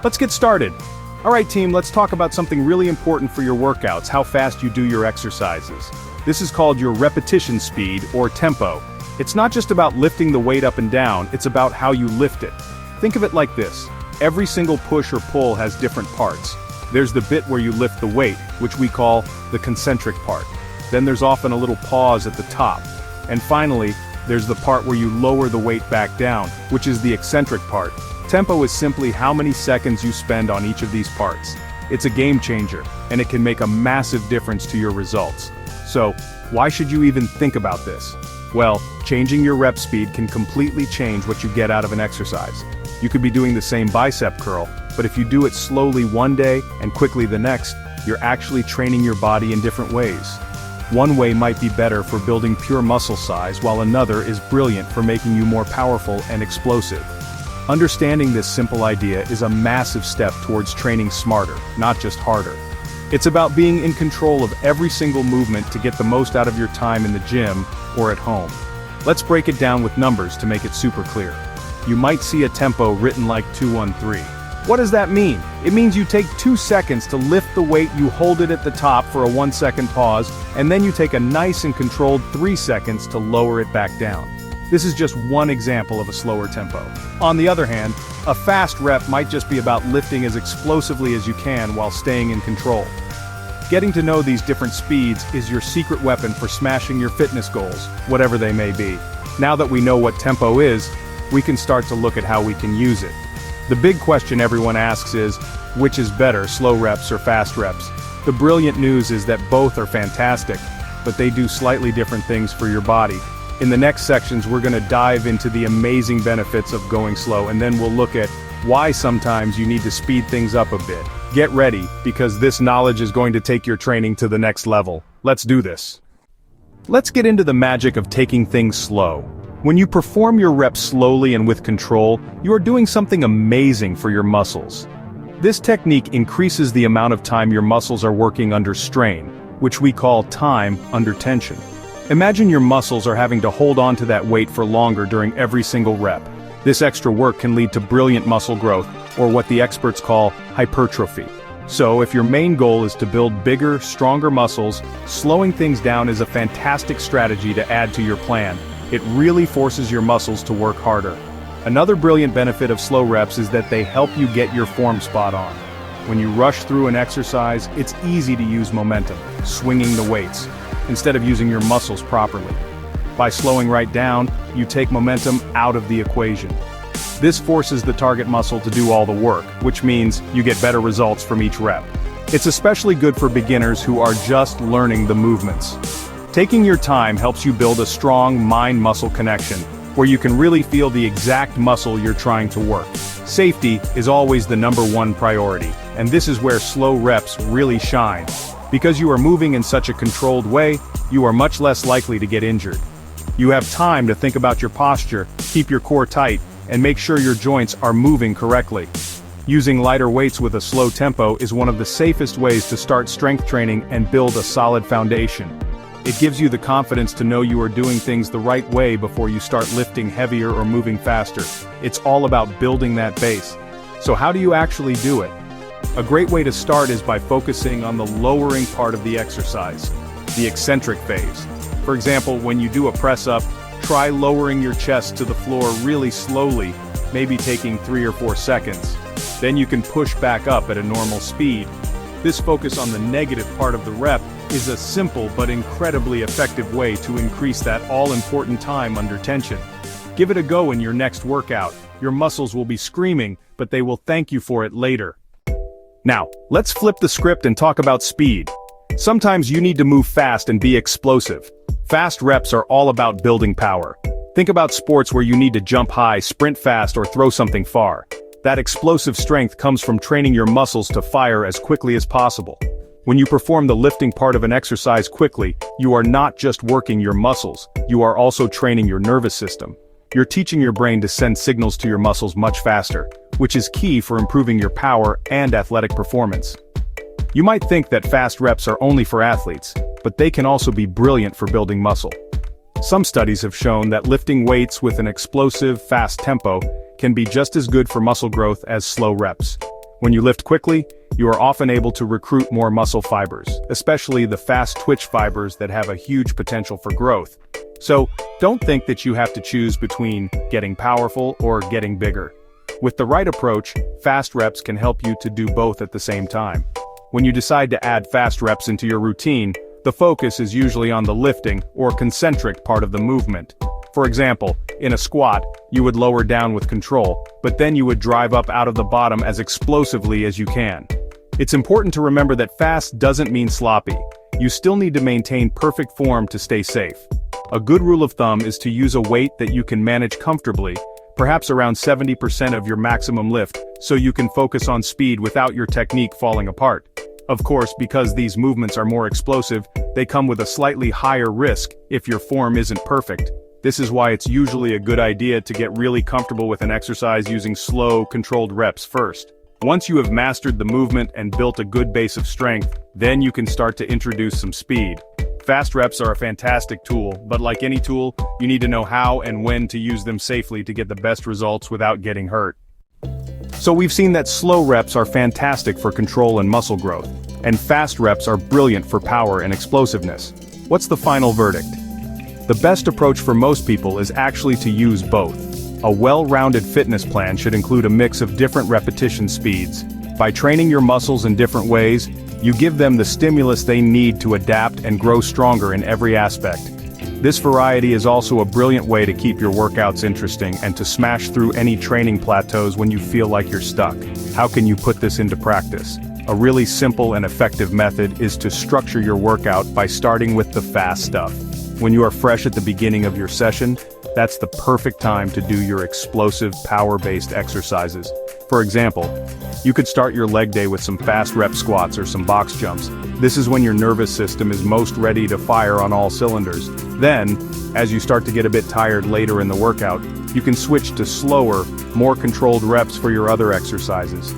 Let's get started. Alright team, let's talk about something really important for your workouts, how fast you do your exercises. This is called your repetition speed, or tempo. It's not just about lifting the weight up and down, it's about how you lift it. Think of it like this. Every single push or pull has different parts. There's the bit where you lift the weight, which we call the concentric part. Then there's often a little pause at the top. And finally, there's the part where you lower the weight back down, which is the eccentric part. Tempo is simply how many seconds you spend on each of these parts. It's a game changer, and it can make a massive difference to your results. So, why should you even think about this? Well, changing your rep speed can completely change what you get out of an exercise. You could be doing the same bicep curl, but if you do it slowly one day and quickly the next, you're actually training your body in different ways. One way might be better for building pure muscle size, while another is brilliant for making you more powerful and explosive. Understanding this simple idea is a massive step towards training smarter, not just harder. It's about being in control of every single movement to get the most out of your time in the gym or at home. Let's break it down with numbers to make it super clear. You might see a tempo written like 213. What does that mean? It means you take 2 seconds to lift the weight, you hold it at the top for a 1-second pause, and then you take a nice and controlled 3 seconds to lower it back down. This is just one example of a slower tempo. On the other hand, a fast rep might just be about lifting as explosively as you can while staying in control. Getting to know these different speeds is your secret weapon for smashing your fitness goals, whatever they may be. Now that we know what tempo is, we can start to look at how we can use it. The big question everyone asks is, which is better, slow reps or fast reps? The brilliant news is that both are fantastic, but they do slightly different things for your body. In the next sections, we're going to dive into the amazing benefits of going slow, and then we'll look at why sometimes you need to speed things up a bit. Get ready, because this knowledge is going to take your training to the next level. Let's do this. Let's get into the magic of taking things slow. When you perform your reps slowly and with control, you are doing something amazing for your muscles. This technique increases the amount of time your muscles are working under strain, which we call time under tension. Imagine your muscles are having to hold on to that weight for longer during every single rep. This extra work can lead to brilliant muscle growth, or what the experts call hypertrophy. So if your main goal is to build bigger, stronger muscles, slowing things down is a fantastic strategy to add to your plan. It really forces your muscles to work harder. Another brilliant benefit of slow reps is that they help you get your form spot on. When you rush through an exercise, it's easy to use momentum, swinging the weights, instead of using your muscles properly. By slowing right down, you take momentum out of the equation. This forces the target muscle to do all the work, which means you get better results from each rep. It's especially good for beginners who are just learning the movements. Taking your time helps you build a strong mind-muscle connection, where you can really feel the exact muscle you're trying to work. Safety is always the #1 priority, and this is where slow reps really shine. Because you are moving in such a controlled way, you are much less likely to get injured. You have time to think about your posture, keep your core tight, and make sure your joints are moving correctly. Using lighter weights with a slow tempo is one of the safest ways to start strength training and build a solid foundation. It gives you the confidence to know you are doing things the right way before you start lifting heavier or moving faster. It's all about building that base. So how do you actually do it? A great way to start is by focusing on the lowering part of the exercise, the eccentric phase. For example, when you do a press-up, try lowering your chest to the floor really slowly, maybe taking 3 or 4 seconds. Then you can push back up at a normal speed. This focus on the negative part of the rep is a simple but incredibly effective way to increase that all-important time under tension. Give it a go in your next workout. Your muscles will be screaming, but they will thank you for it later. Now, let's flip the script and talk about speed. Sometimes you need to move fast and be explosive. Fast reps are all about building power. Think about sports where you need to jump high, sprint fast, or throw something far. That explosive strength comes from training your muscles to fire as quickly as possible. When you perform the lifting part of an exercise quickly, you are not just working your muscles, you are also training your nervous system. You're teaching your brain to send signals to your muscles much faster, which is key for improving your power and athletic performance. You might think that fast reps are only for athletes, but they can also be brilliant for building muscle. Some studies have shown that lifting weights with an explosive, fast tempo can be just as good for muscle growth as slow reps. When you lift quickly, you are often able to recruit more muscle fibers, especially the fast twitch fibers that have a huge potential for growth. So, don't think that you have to choose between getting powerful or getting bigger. With the right approach, fast reps can help you to do both at the same time. When you decide to add fast reps into your routine, the focus is usually on the lifting or concentric part of the movement. For example, in a squat, you would lower down with control, but then you would drive up out of the bottom as explosively as you can. It's important to remember that fast doesn't mean sloppy. You still need to maintain perfect form to stay safe. A good rule of thumb is to use a weight that you can manage comfortably, perhaps around 70% of your maximum lift, so you can focus on speed without your technique falling apart. Of course, because these movements are more explosive, they come with a slightly higher risk if your form isn't perfect. This is why it's usually a good idea to get really comfortable with an exercise using slow, controlled reps first. Once you have mastered the movement and built a good base of strength, then you can start to introduce some speed. Fast reps are a fantastic tool, but like any tool, you need to know how and when to use them safely to get the best results without getting hurt. So we've seen that slow reps are fantastic for control and muscle growth, and fast reps are brilliant for power and explosiveness. What's the final verdict? The best approach for most people is actually to use both. A well-rounded fitness plan should include a mix of different repetition speeds. By training your muscles in different ways, you give them the stimulus they need to adapt and grow stronger in every aspect. This variety is also a brilliant way to keep your workouts interesting and to smash through any training plateaus when you feel like you're stuck. How can you put this into practice? A really simple and effective method is to structure your workout by starting with the fast stuff. When you are fresh at the beginning of your session, that's the perfect time to do your explosive, power-based exercises. For example, you could start your leg day with some fast rep squats or some box jumps. This is when your nervous system is most ready to fire on all cylinders. Then, as you start to get a bit tired later in the workout, you can switch to slower, more controlled reps for your other exercises.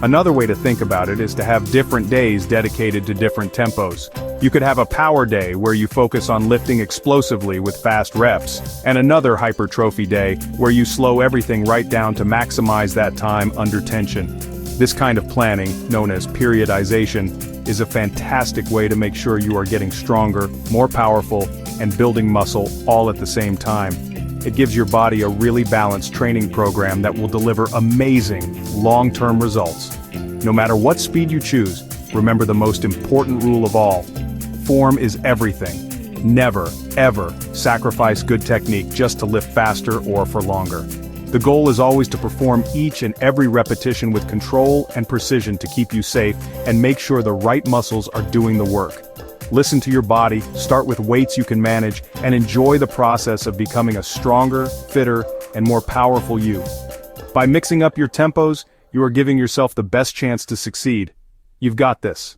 Another way to think about it is to have different days dedicated to different tempos. You could have a power day where you focus on lifting explosively with fast reps, and another hypertrophy day where you slow everything right down to maximize that time under tension. This kind of planning, known as periodization, is a fantastic way to make sure you are getting stronger, more powerful, and building muscle all at the same time. It gives your body a really balanced training program that will deliver amazing, long-term results. No matter what speed you choose, remember the most important rule of all. Form is everything. Never, ever sacrifice good technique just to lift faster or for longer. The goal is always to perform each and every repetition with control and precision to keep you safe and make sure the right muscles are doing the work. Listen to your body, start with weights you can manage, and enjoy the process of becoming a stronger, fitter, and more powerful you. By mixing up your tempos, you are giving yourself the best chance to succeed. You've got this.